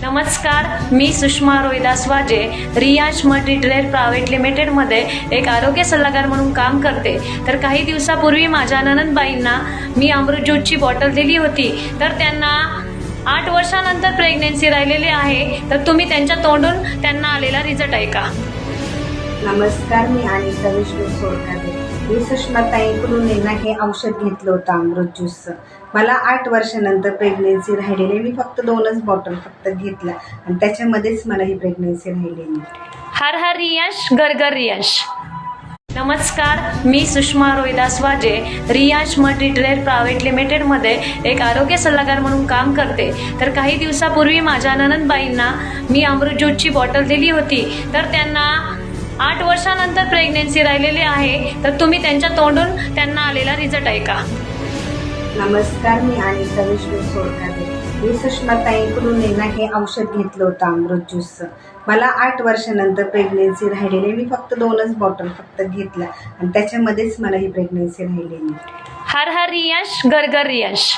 नमस्कार, मी सुषमा रोहिदास वाजे Riyansh multitrade private लिमिटेडमध्ये एक आरोग्य सल्लागार म्हणून काम करते. तर काही दिवसापूर्वी माझ्या ननंदबाईंना मी अमृत ज्यूसची बॉटल दिली होती. तर त्यांना 8 वर्षानंतर प्रेग्नेन्सी राहिलेली आहे. तर तुम्ही त्यांच्या तोंडून त्यांना आलेला रिझल्ट ऐका. नमस्कार, मी अनिता विष्णू सोडकादे. मी सुषमाताईंकडून हे औषध घेतलं होतं अमृत ज्यूसचं. मला 8 वर्षानंतर प्रेग्नेन्सी राहिलेली. मी फक्त 2च बॉटल घेतल्या आणि त्याच्यामध्येच मला ही प्रेग्नेन्सी राहिलेली. हर हर रियांश, घर घर रियांश. नमस्कार, मी सुषमा रोहिदास वाजे रियांश मल्टीट्रेड प्रायव्हेट लिमिटेडमध्ये एक आरोग्य सल्लागार म्हणून काम करते. तर काही दिवसापूर्वी माझ्या ननंदबाईंना मी अमृत ज्यूसची बॉटल दिली होती. तर त्यांना 8 वर्षानंतर प्रेग्नेन्सी राहिलेली आहे. तर तुम्ही त्यांच्या तोंडून त्यांना आलेला रिझल्ट ऐका. नमस्कार, मी अनिता विष्णू सोडकादे. मी सुषमाताईंकडून हे औषध घेतलं होतं अमृत ज्यूसचं. मला 8 वर्षानंतर प्रेग्नेन्सी राहिलेली. मी फक्त 2च बॉटल घेतल्या आणि त्याच्यामध्येच मला ही प्रेग्नेन्सी राहिलेली. हर हर रियांश, घर घर रियांश.